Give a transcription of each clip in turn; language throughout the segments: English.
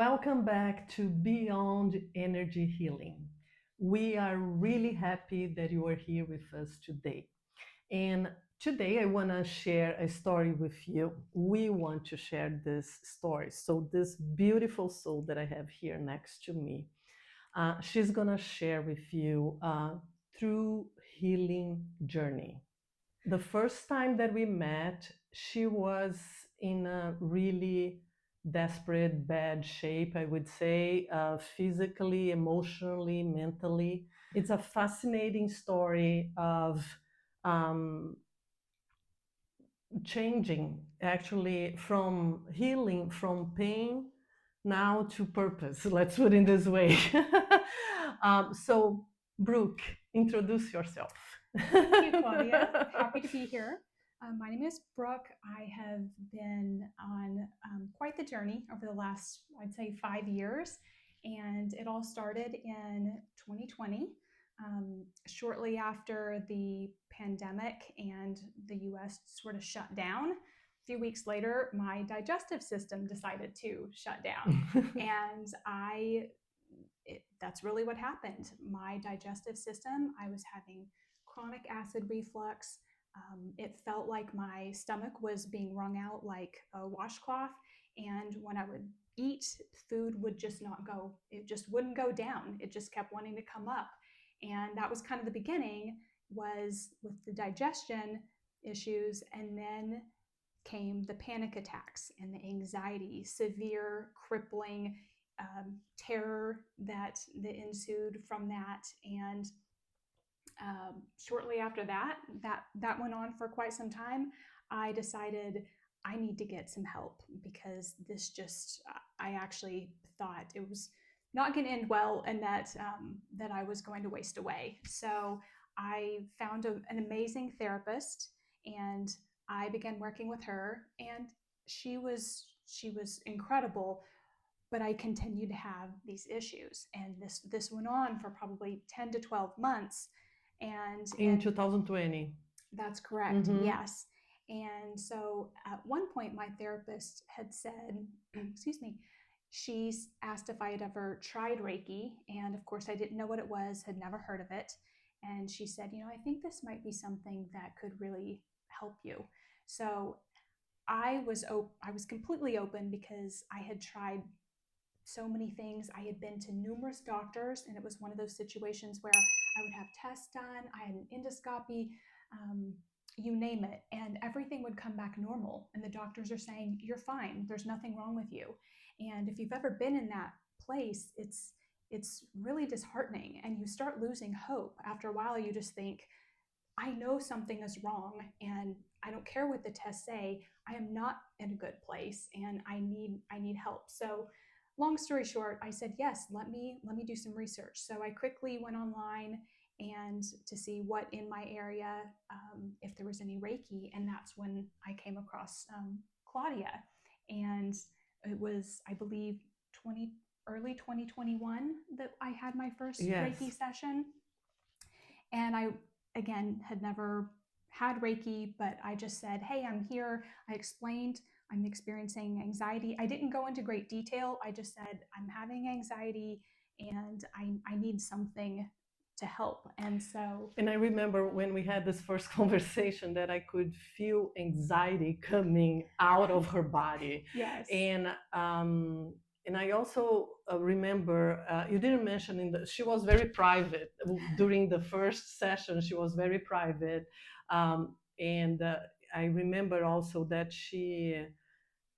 Welcome back to Beyond Energy Healing. We are really happy that you are here with us today. And today I want to share a story with you. We want to share this story. So, this beautiful soul that I have here next to me, she's going to share with you through healing journey. The first time that we met, she was in a really desperate, bad shape, I would say, physically, emotionally, mentally. It's a fascinating story of um, changing, actually, from healing from pain now to purpose. Let's put it this way. So, Brooke, introduce yourself. Thank you, Claudia. Happy to be here. My name is Brooke. I have been on quite the journey over the last, I'd say, 5 years. And it all started in 2020, shortly after the pandemic and the US sort of shut down. A few weeks later, my digestive system decided to shut down. And that's really what happened. My digestive system, I was having chronic acid reflux. It felt like my stomach was being wrung out like a washcloth. And when I would eat, food would just not go, it just wouldn't go down. It just kept wanting to come up. And that was kind of the beginning, was with the digestion issues. And then came the panic attacks and the anxiety, severe, crippling terror that ensued from that. And shortly after that went on for quite some time. I decided I need to get some help because this just I actually thought it was not going to end well, and that I was going to waste away. So I found an amazing therapist, and I began working with her, and she was incredible. But I continued to have these issues, and this went on for probably 10 to 12 months, and In 2020. that's correct. Mm-hmm. Yes. And so at one point, my therapist had said, excuse me, she's asked if I had ever tried Reiki. And of course, I didn't know what it was, had never heard of it. And she said, I think this might be something that could really help you. So I was completely open because I had tried so many things. I had been to numerous doctors, and it was one of those situations where I would have tests done, I had an endoscopy, um, you name it, and everything would come back normal. And the doctors are saying, "You're fine. There's nothing wrong with you." And if you've ever been in that place, it's really disheartening, and you start losing hope. After a while, you just think, I know something is wrong, and I don't care what the tests say. I am not in a good place, and I need help. So long story short, I said, yes, let me do some research. So I quickly went online and to see what in my area, if there was any Reiki. And that's when I came across Claudia. And it was, I believe, 20 early 2021 that I had my first Reiki Yes. session. And I, again, had never had Reiki, but I just said, hey, I'm here. I explained I'm experiencing anxiety. I didn't go into great detail. I just said, I'm having anxiety, and I need something to help. And so, And I remember when we had this first conversation that I could feel anxiety coming out of her body. yes. And and I also remember you didn't mention she was very private during the first session. She was very private, and I remember also that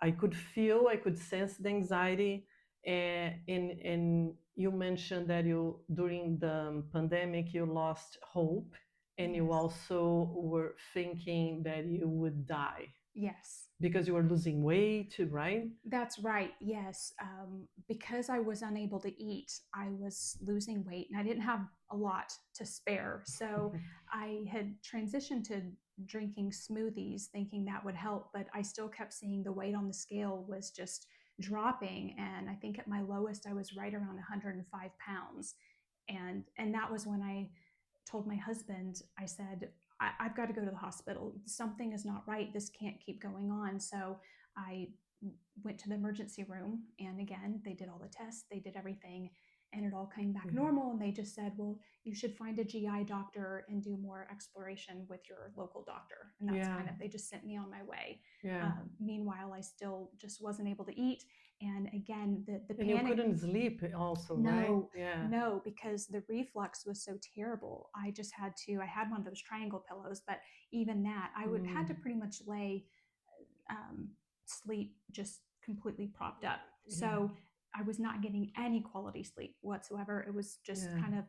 I could feel, I could sense the anxiety. And you mentioned that you, during the pandemic, you lost hope, and you Yes. also were thinking that you would die Yes. because you were losing weight, right? That's right. Yes. Because I was unable to eat, I was losing weight, and I didn't have a lot to spare. So I had transitioned to drinking smoothies, thinking that would help, but I still kept seeing the weight on the scale was just dropping. And I think at my lowest, I was right around 105 pounds. And that was when I told my husband, I said, I've got to go to the hospital. Something is not right. This can't keep going on. So I went to the emergency room, and again, they did all the tests, they did everything, and it all came back Yeah. normal. And they just said, well, you should find a GI doctor and do more exploration with your local doctor. And that's Yeah. kind of, they just sent me on my way. Yeah. Meanwhile, I still just wasn't able to eat. And again, the And you panic. couldn't sleep also, right? No, Yeah. no, because the reflux was so terrible. I just had to, I had one of those triangle pillows, but even that, I would had to Mm. pretty much lay, um, sleep just completely propped up. Yeah. So I was not getting any quality sleep whatsoever. It was just Yeah. kind of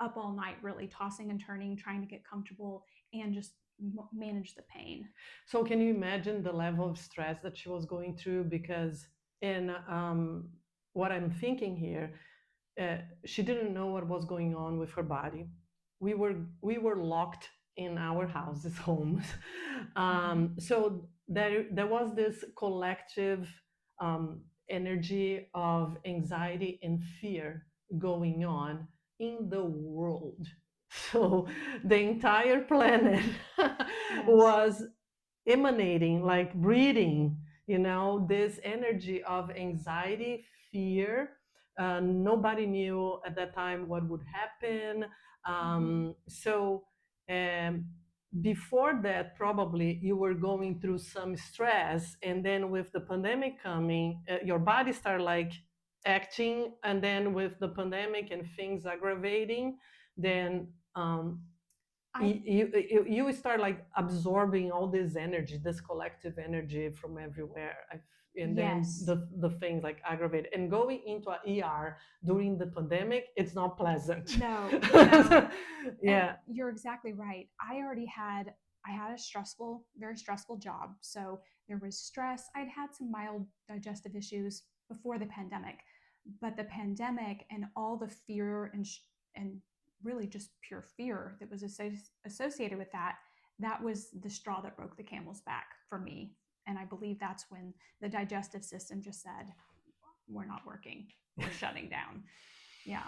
up all night, really tossing and turning, trying to get comfortable and just manage the pain. So can you imagine the level of stress that she was going through? Because in what I'm thinking here, she didn't know what was going on with her body. We were locked in our houses, homes. So there was this collective energy of anxiety and fear going on in the world. So the entire planet Yes. was emanating, like breathing, this energy of anxiety, fear. Nobody knew at that time what would happen. Mm-hmm. So um, before that, probably you were going through some stress, and then with the pandemic coming, your body started like acting, and then with the pandemic and things aggravating, then I you start like absorbing all this energy, this collective energy from everywhere. And then yes. the things like aggravate, and going into a ER during the pandemic, it's not pleasant. No, no. And Yeah. you're exactly right. I had a stressful, very stressful job. So there was stress. I'd had some mild digestive issues before the pandemic, but the pandemic and all the fear and really just pure fear that was associated with that, that was the straw that broke the camel's back for me. And I believe that's when the digestive system just said, we're not working. We're shutting down. Yeah.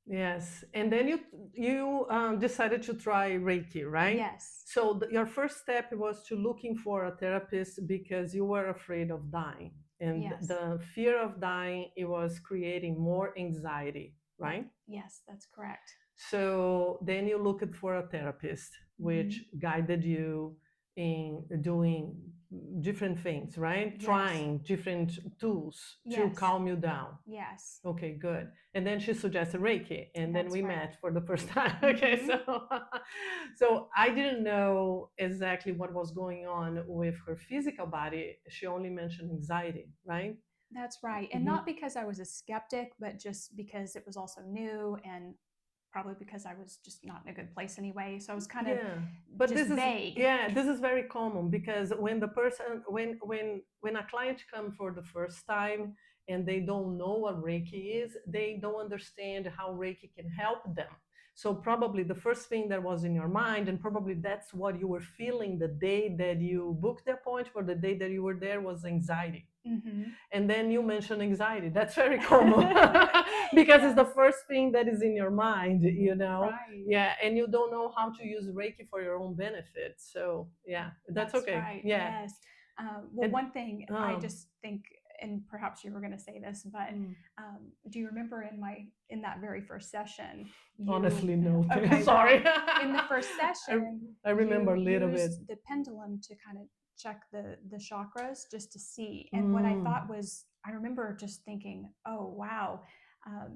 Yes, and then you decided to try Reiki, right? Yes. So your first step was to looking for a therapist because you were afraid of dying, and Yes. the fear of dying, it was creating more anxiety, right? Yes, that's correct. So then you looked for a therapist, which Mm-hmm. guided you in doing different things, right? Yes. Trying different tools to Yes. calm you down. Yes. Okay, good. And then she suggested Reiki, and then That's we right. met for the first time. Okay, Mm-hmm. so I didn't know exactly what was going on with her physical body. She only mentioned anxiety, right? That's right. And Mhm. not because I was a skeptic, but just because it was also new and probably because I was just not in a good place anyway. So I was kind of Yeah, but just this is vague. yeah, this is very common because when the person when a client come for the first time and they don't know what Reiki is, they don't understand how Reiki can help them. So probably the first thing that was in your mind, and probably that's what you were feeling the day that you booked the appointment or the day that you were there, was anxiety. Mm-hmm. And then you mention anxiety. That's very common because it's Yes. the first thing that is in your mind. Right. Yeah, and you don't know how to use Reiki for your own benefit. So yeah, that's That's okay. right. Yeah. Yes. Well, And one thing I um, just think, and perhaps you were going to say this, but mm, do you remember in that very first session, you honestly, no. okay, well, Sorry. in the first I, session, I remember you a little bit. used the pendulum to kind of check the chakras just to see. And what I Mm, thought was, I remember just thinking, oh wow,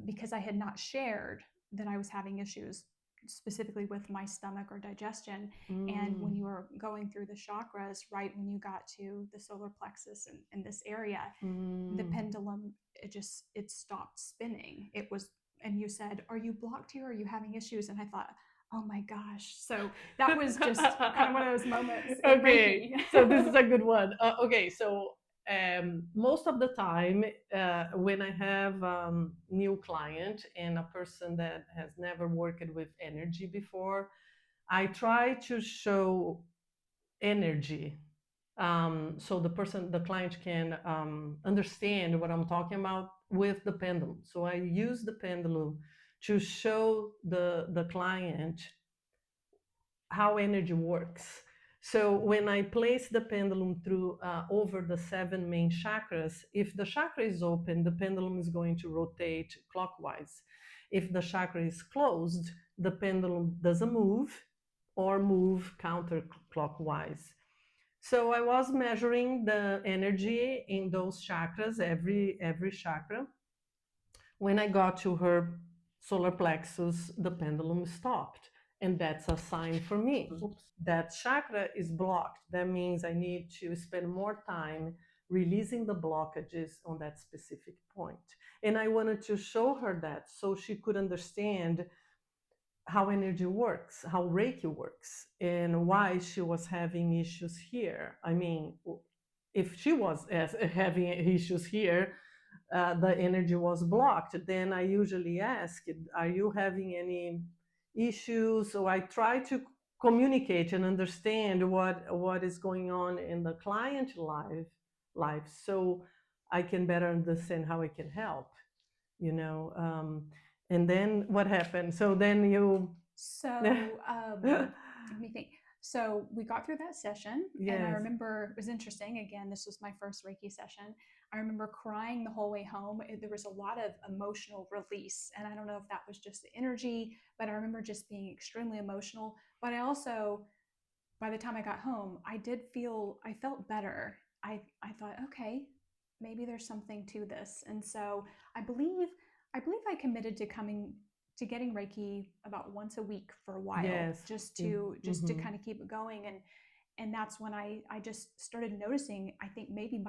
because I had not shared that I was having issues specifically with my stomach or digestion. And mm, when you were going through the chakras, right when you got to the solar plexus and in this area, the mm. pendulum, it stopped spinning. It was, and you said, are you blocked here? Are you having issues? And I thought, oh my gosh. So that was just kind of one of those moments in Okay, Reiki. so this is a good one. Okay, so most of the time, when I have new client and a person that has never worked with energy before, I try to show energy, so the client can understand what I'm talking about with the pendulum. So I use the pendulum to show the client how energy works. So when I place the pendulum through over the seven main chakras, if the chakra is open, the pendulum is going to rotate clockwise. If the chakra is closed, the pendulum doesn't move or move counterclockwise. So I was measuring the energy in those chakras, every chakra. When I got to her solar plexus, the pendulum stopped. And that's a sign for me. Oops, that chakra is blocked. That means I need to spend more time releasing the blockages on that specific point. And I wanted to show her that so she could understand how energy works, how Reiki works, and why she was having issues here. I mean, if she was having issues here, the energy was blocked, then I usually ask, are you having any issues? So I try to communicate and understand what is going on in the client life so I can better understand how I can help, you know. And then what happened? So then you So, let me think. So we got through that session, and I yes, remember it was interesting. Again, this was my first Reiki session. I remember crying the whole way home. There was a lot of emotional release, and I don't know if that was just the energy, but I remember just being extremely emotional. But I also, by the time I got home, I felt better. I thought, okay, maybe there's something to this. And so I believe I committed to coming to getting Reiki about once a week for a while, yes, just to mm-hmm. kind of keep it going. And that's when I just started noticing, I think maybe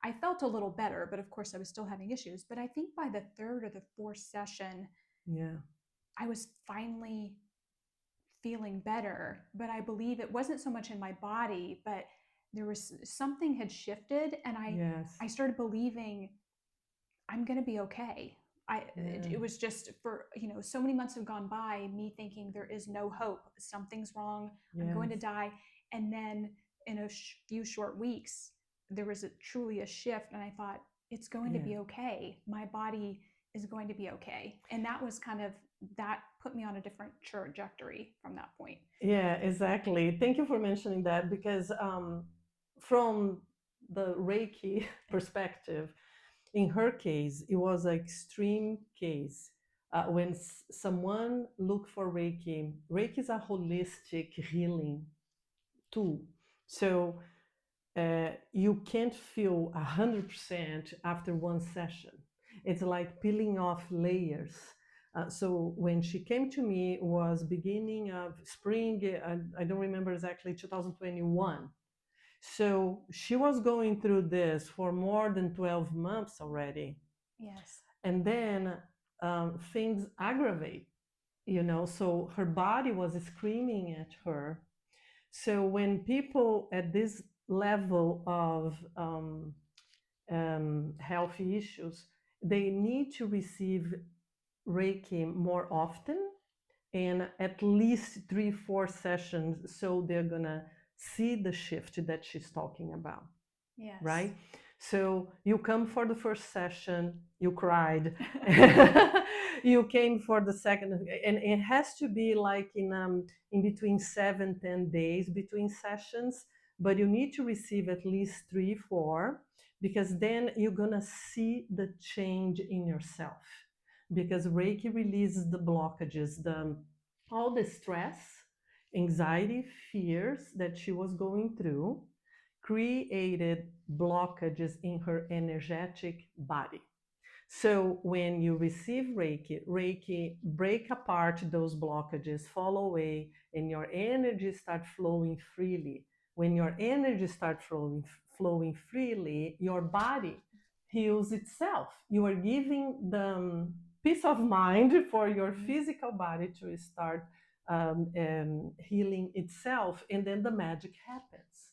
I felt a little better, but of course I was still having issues. But I think by the third or the fourth session, Yeah, I was finally feeling better. But I believe it wasn't so much in my body, but there was something had shifted, and I yes, I started believing I'm going to be okay. yeah, It was just for, so many months have gone by, me thinking there is no hope, something's wrong, I'm going yes, to die. And then in a few short weeks, there was truly a shift, and I thought it's going to yeah. be okay. My body is going to be okay. And that was kind of that put me on a different trajectory from that point. Yeah, exactly. Thank you for mentioning that because from the Reiki perspective, in her case, it was an extreme case. When someone look for Reiki, Reiki is a holistic healing tool. So you can't feel 100% after one session. It's like peeling off layers. So when she came to me, it was beginning of spring. I don't remember exactly 2021. So she was going through this for more than 12 months already, Yes. and then things aggravate. So her body was screaming at her. So when people at this level of healthy issues, they need to receive Reiki more often and at least 3, 4 sessions so they're gonna see the shift that she's talking about, Yes. right? So you come for the first session, you cried. You came for the second, and it has to be like in between 7, 10 days between sessions, but you need to receive at least 3, 4, because then you're gonna see the change in yourself. Because Reiki releases the blockages, the all the stress, anxiety, fears that she was going through created blockages in her energetic body. So when you receive Reiki, Reiki break apart those blockages, fall away, and your energy start flowing freely. When your energy start flowing freely, your body heals itself. You are giving the peace of mind for your physical body to start healing itself, and then the magic happens.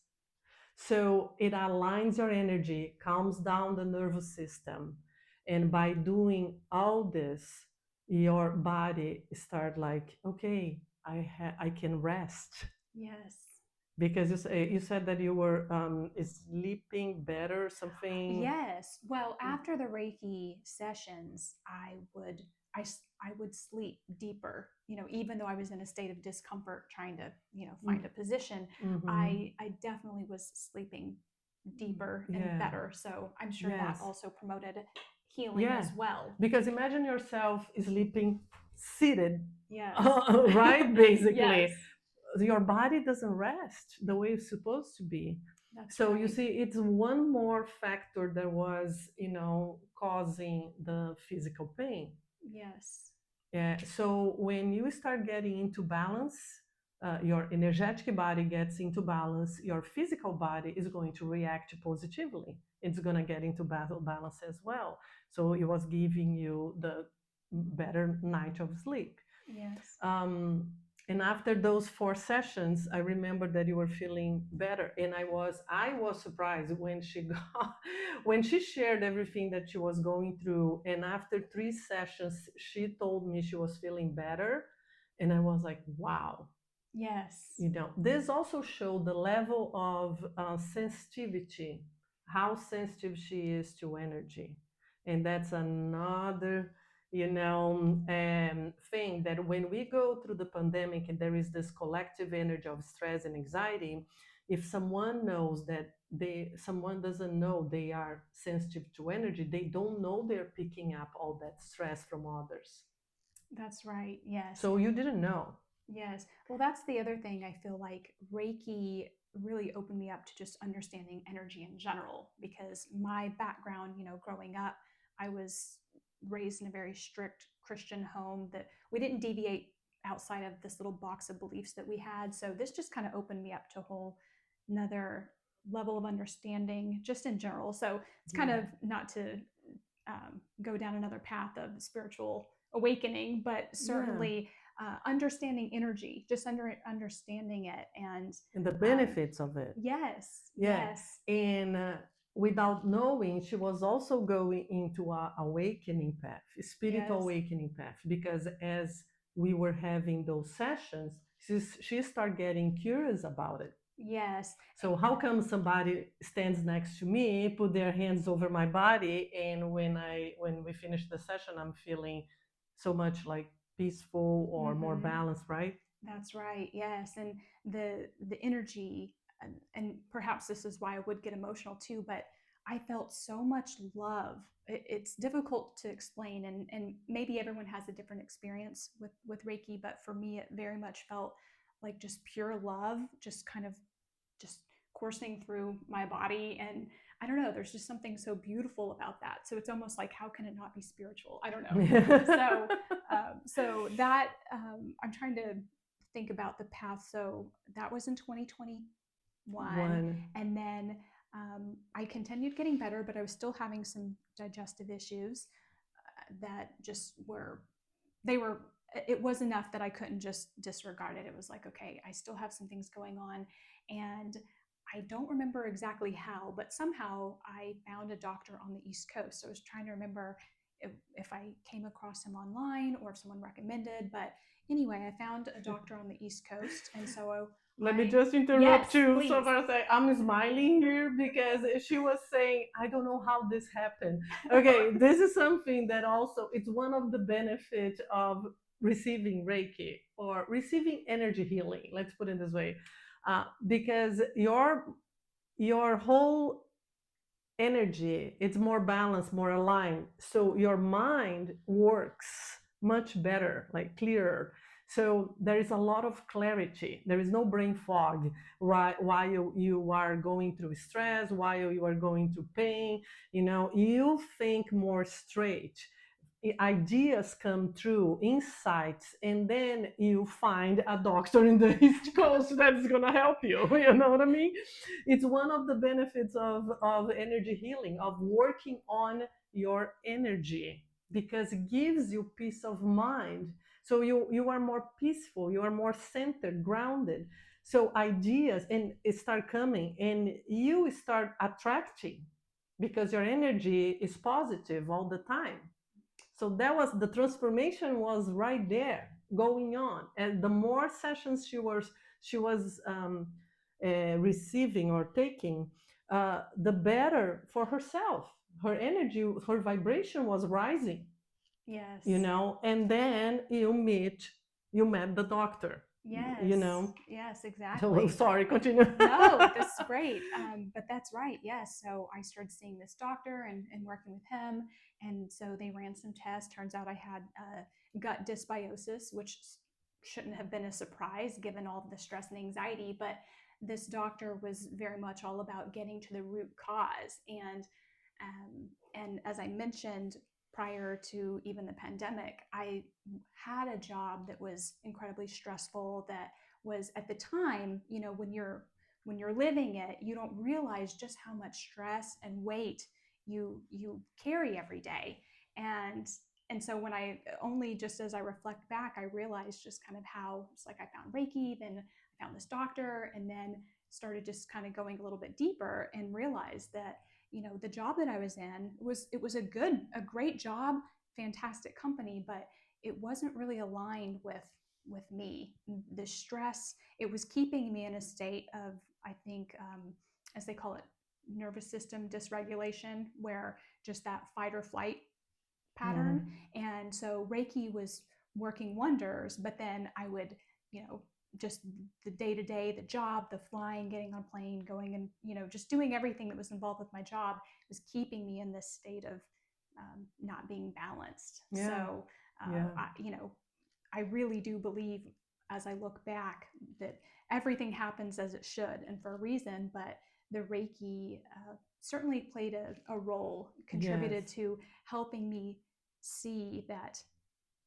So it aligns your energy, calms down the nervous system. And by doing all this, your body start like, okay, I can rest. Yes. Because you said that you were sleeping better, something. Yes. Well, after the Reiki sessions, I would I would sleep deeper, even though I was in a state of discomfort trying to, find Mm, a position. mm-hmm. I definitely was sleeping deeper and Yeah. better. So I'm sure that Yes. also promoted healing Yeah. as well. Because imagine yourself sleeping seated, Yes. right? Basically, Yes, your body doesn't rest the way it's supposed to be. that's So you right. see, it's one more factor that was, causing the physical pain. Yes. Yeah. So when you start getting into balance, your energetic body gets into balance, your physical body is going to react positively. It's going to get into battle balance as well. So it was giving you the better night of sleep. Yes. um, and after those 4 sessions, I remember that you were feeling better, and I was surprised when she got when she shared everything that she was going through, and after 3 sessions she told me she was feeling better, and I was like, wow. Yes. This also showed the level of sensitivity, how sensitive she is to energy. And that's another, thing that when we go through the pandemic and there is this collective energy of stress and anxiety, if someone knows that someone doesn't know they are sensitive to energy, they don't know they're picking up all that stress from others. That's right. Yes. So you didn't know. Yes. Well, that's the other thing. I feel like Reiki really opened me up to just understanding energy in general because my background, growing up, I was raised in a very strict Christian home that we didn't deviate outside of this little box of beliefs that we had. So this just kind of opened me up to a whole another level of understanding just in general. So it's kind Yeah. of not to go down another path of spiritual awakening, but Yeah. certainly understanding energy, just understanding it, and And the um, benefits of it. yes, Yeah. yes, And without knowing, she was also going into a awakening path, spiritual yes, awakening path, because as we were having those sessions, she started getting curious about it. yes, So how come somebody stands next to me, put their hands over my body, and when we finish the session, I'm feeling so much like peaceful or more mm-hmm. balanced, right? That's right. Yes, and the energy, and perhaps this is why I would get emotional too. But I felt so much love. It's difficult to explain, and maybe everyone has a different experience with Reiki. But for me, it very much felt like just pure love, just kind of just coursing through my body. And I don't know. There's just something so beautiful about that. So it's almost like, how can it not be spiritual? I don't know. So so that I'm trying to think about the path. So that was in 2021. One. And then I continued getting better, but I was still having some digestive issues that just they were, it was enough that I couldn't just disregard it. It was like, okay, I still have some things going on. And I don't remember exactly how, but somehow I found a doctor on the East Coast. So I was trying to remember if I came across him online or if someone recommended. But anyway, I found a doctor on the East Coast. And so Let me I, just yes, interrupt you. So please. far, say I'm smiling here because she was saying, "I don't know how this happened." Okay, this is something that also it's one of the benefits of receiving Reiki or receiving energy healing. Let's put it this way, because your whole energy it's more balanced, more aligned, so your mind works much better, like clearer. So there is a lot of clarity, there is no brain fog, right, while you are going through stress, while you are going through pain. You think more straight, ideas come through, insights, and then you find a doctor in the East Coast that's gonna help you. You know what I mean? It's one of the benefits of energy healing, of working on your energy, because it gives you peace of mind. So you are more peaceful, you are more centered, grounded. So ideas and it start coming, and you start attracting because your energy is positive all the time. So that was the transformation was right there going on, and the more sessions she was receiving or taking, the better for herself. Her energy, her vibration was rising. Yes. and then you met the doctor, you Yes. know. Yes, So exactly. sorry, continue. No, this is great. But that's right. Yes. So I started seeing this doctor and working with him. And so they ran some tests. Turns out I had gut dysbiosis, which shouldn't have been a surprise given all the stress and anxiety. But this doctor was very much all about getting to the root cause. And as I mentioned, prior to even the pandemic, I had a job that was incredibly stressful, that was at the time, when you're living it, you don't realize just how much stress and weight you carry every day. And and so when I only just as I reflect back, I realized just kind of how it's like I found Reiki, then I found this doctor, and then started just kind of going a little bit deeper and realized that the job that I was in was a great job, fantastic company, but it wasn't really aligned with me. The stress, it was keeping me in a state of, I think, as they call it, nervous system dysregulation, where just that fight or flight Mm, pattern. And so Reiki was working wonders, but then I would, you know, just the day to day, the job, the flying, getting on a plane, going and, just doing everything that was involved with my job was keeping me in this state of not being balanced. yeah, So, yeah, I really do believe, as I look back, that everything happens as it should and for a reason, but the Reiki certainly played a role, yes, contributed to helping me see that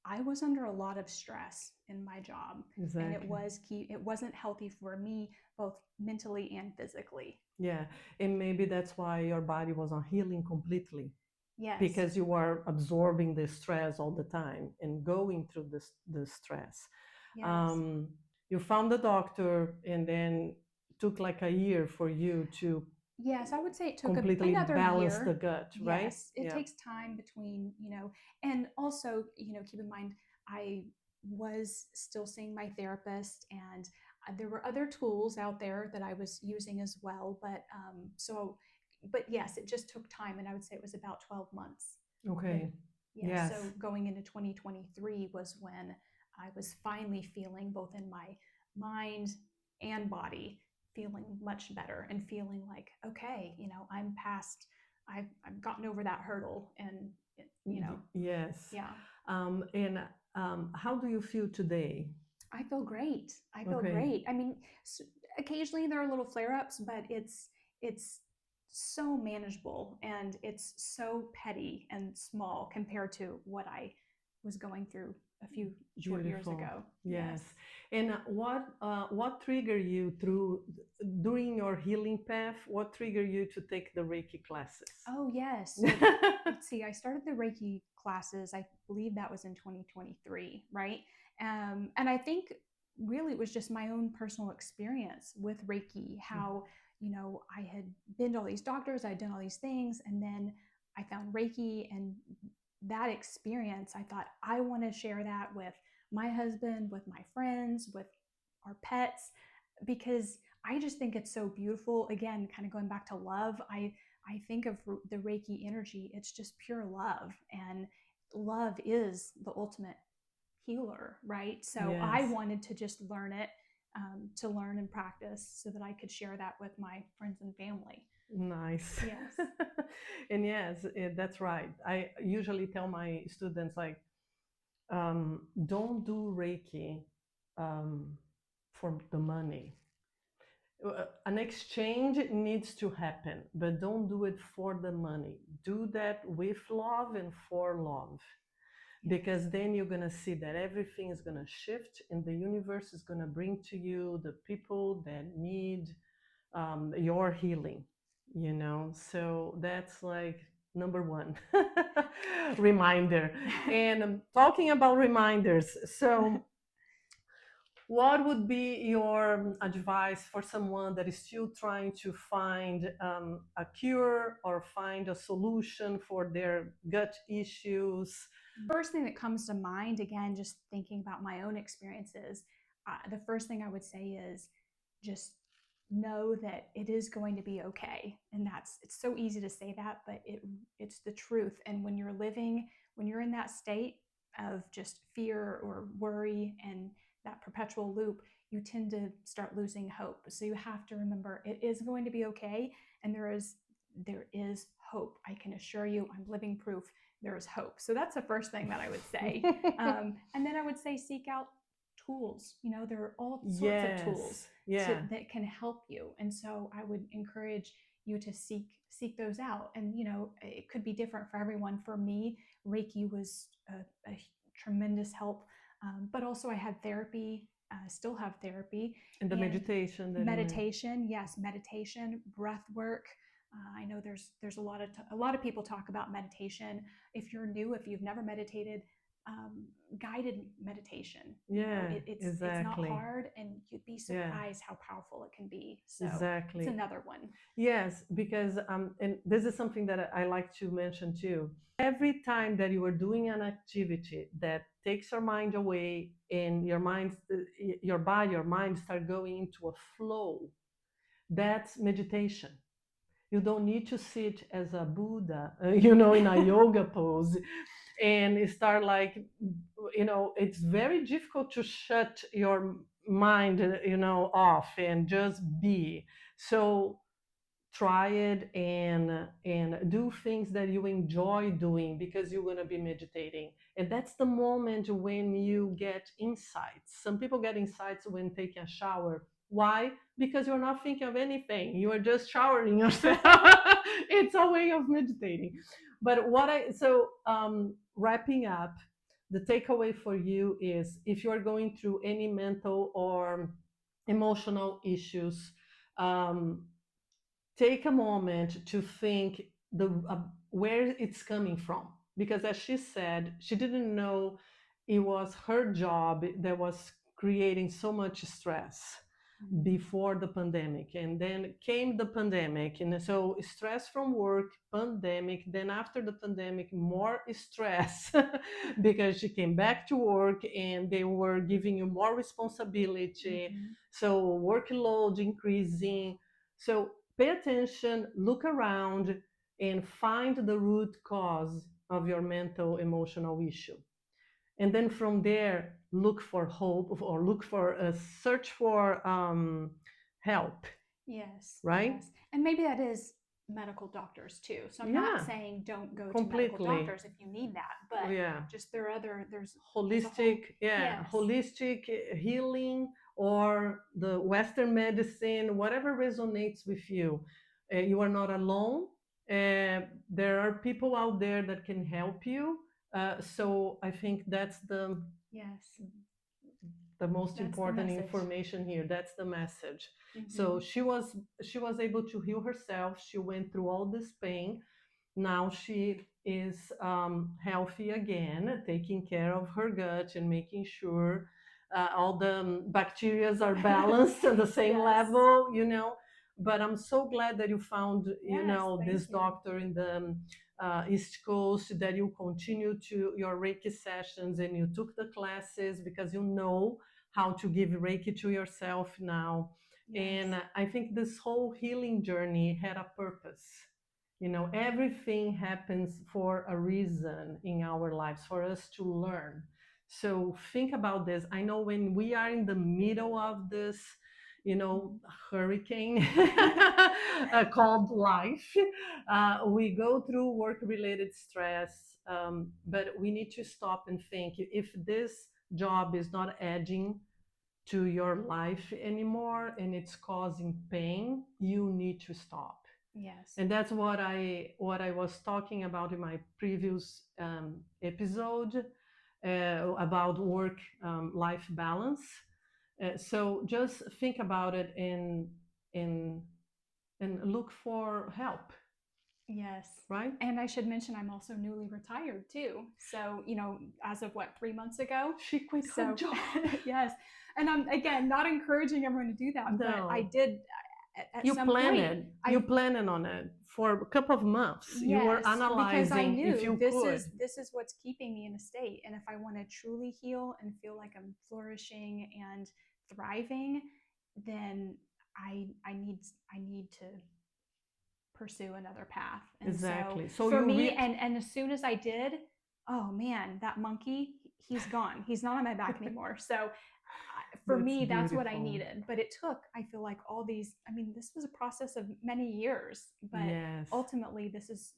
I was under a lot of stress in my job, and it exactly. was key. It wasn't healthy for me, both mentally and physically. Yeah, and maybe that's why your body wasn't healing completely, Yes, because you are absorbing the stress all the time and going through the stress. yes. um, you found the doctor, and then took like a year for you to Yes, I would say it took completely another balance the year. gut, right? Yes, it Yeah. takes time between, and also, keep in mind, I was still seeing my therapist, and there were other tools out there that I was using as well. But yes, it just took time. And I would say it was about 12 months that, Okay. yes. Yes. So going into 2023 was when I was finally feeling, both in my mind and body, feeling much better and feeling like, okay, I'm past, I've gotten over that hurdle. And Yes. yeah, And how do you feel today? I feel great. I feel Okay. great. I mean, occasionally there are little flare-ups, but it's so manageable, and it's so petty and small compared to what I was going through a few short years Beautiful. ago. Yes. Yes. And what triggered you through during your healing path? What triggered you to take the Reiki classes? Oh, yes. So let's see, I started the Reiki classes, I believe that was in 2023, right? And I think really it was just my own personal experience with Reiki, how, I had been to all these doctors, I'd done all these things, and then I found Reiki, and that experience, I thought, I want to share that with my husband, with my friends, with our pets, because I just think it's so beautiful. Again, kind of going back to love, I think of the Reiki energy, it's just pure love. And love is the ultimate healer, right? So I Yes. wanted to just learn it, to learn and practice so that I could share that with my friends and family. Nice. Yes. And yes, that's right. I usually tell my students, like, don't do Reiki um, for the money. An exchange needs to happen, but don't do it for the money. Do that with love and for love, Yes. because then you're going to see that everything is going to shift, and the universe is going to bring to you the people that need your healing, so that's like number one reminder. And talking about reminders, so what would be your advice for someone that is still trying to find a cure or find a solution for their gut issues? First thing that comes to mind, again, just thinking about my own experiences, the first thing I would say is just know that it is going to be okay. And it's so easy to say that, but it's the truth. And when you're living when you're in that state of just fear or worry and that perpetual loop, you tend to start losing hope. So you have to remember it is going to be okay, and there is hope. I can assure you, I'm living proof there is hope. So that's the first thing that I would say. And then I would say seek out tools. There are all sorts of tools Yes. Yeah. that can help you. And so I would encourage you to seek those out. And it could be different for everyone. For me, Reiki was a tremendous help, but also I had therapy. Still have therapy. And the And meditation that you meant. meditation, yes, meditation, breath work. I know there's a lot of people talk about meditation. If you're new, if you've never meditated, guided meditation. Yeah, It's not exactly. hard, and you'd be Yeah, surprised how powerful it can be. So it's exactly. another one. Yes, because and this is something that I like to mention too. Every time that you are doing an activity that takes your mind away and your body, your mind start going into a flow, that's meditation. You don't need to sit as a Buddha, in a yoga pose and start like, it's very difficult to shut your mind, off and just be. So try it and do things that you enjoy doing because you're going to be meditating, and that's the moment when you get insights. Some people get insights when taking a shower. Why? Because you're not thinking of anything, you are just showering yourself. It's a way of meditating. But wrapping up, the takeaway for you is, if you are going through any mental or emotional issues, um, take a moment to think where it's coming from, because as she said, she didn't know it was her job that was creating so much stress before the pandemic, and then came the pandemic, and so stress from work, pandemic, then after the pandemic more stress because she came back to work and they were giving you more responsibility. So workload increasing. So pay attention, look around, and find the root cause of your mental emotional issue. And then from there, look for hope, or look for a search for help, Yes, right? yes. And maybe that is medical doctors too. So I'm not Yeah, saying don't go to medical completely. doctors if you need that, but Yeah, just there's a whole, holistic, yeah, yes. holistic healing, or the Western medicine, whatever resonates with you. You are not alone. There are people out there that can help you. So I think that's Yes. the most That's the important message. information here. That's the message. So Mm-hmm. she was able to heal herself. She went through all this pain. Now she is healthy again, taking care of her gut and making sure all the bacteria are balanced at the same Yes. level, But I'm so glad that you found, Yes, thank this you. doctor in the East Coast, that you continue to your Reiki sessions and you took the classes, because you know how to give Reiki to yourself now. Yes. And I think this whole healing journey had a purpose. Everything happens for a reason in our lives, for us to learn. So think about this. I know when we are in the middle of this, hurricane called life, we go through work related stress, but we need to stop and think, if this job is not adding to your life anymore and it's causing pain, you need to stop. Yes. And that's what I was talking about in my previous episode, about work life balance. So just think about it and and look for help, Yes. right? And I should mention I'm also newly retired too. So, as of 3 months ago. She quit her So, job. yes. And I'm, again, not encouraging everyone to do that, but I No, did at you some point. planned. You planned on it for a couple of months. You were Yes, because I analyzing if knew you this could. is this is what's keeping me in a state. And if I want to truly heal and feel like I'm flourishing and thriving, then I need to pursue another path. And so Exactly. So for you me, reap. and as soon as I did, oh man, that monkey, he's gone. He's not on my back anymore. So for That's me, that's what I beautiful. needed. But it took, I feel like, all these, I mean, this was a process of many years, but Yes. ultimately, this,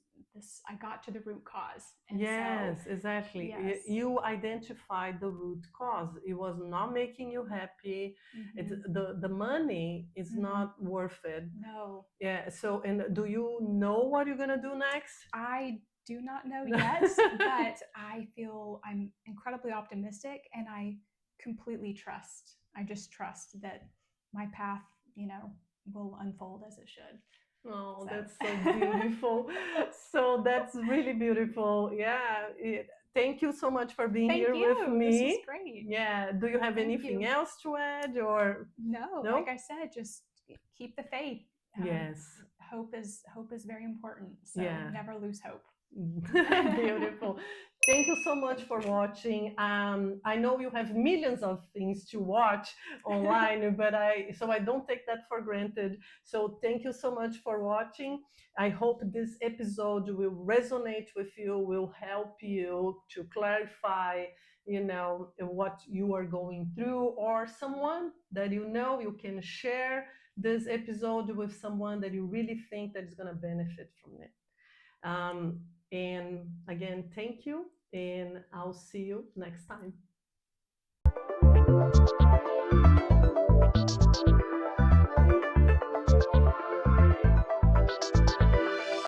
I got to the root cause. And so, Yes, exactly. yes. You identified the root cause. It was not making you happy. It's Mm-hmm. the money is Mm-hmm. not worth it. No, Yeah. So, and do you know what you're gonna do next? I do not know yet, but I feel I'm incredibly optimistic and I completely trust. I just trust that my path, will unfold as it should. Oh, So, that's so beautiful. So that's really beautiful. Yeah. Thank you so much for being thank here with you. This was me. great. Yeah. Do you have Thank anything you. else to add or No, like no? I said, just keep the faith. Yes. Hope is very important. So Yeah. never lose hope. Beautiful. Thank you so much Thank for you. watching. I know you have millions of things to watch online, but I don't take that for granted. So thank you so much for watching. I hope this episode will resonate with you, will help you to clarify, what you are going through, or someone that you can share this episode with someone that you really think that is going to benefit from it. Um, and again, thank you, and I'll see you next time.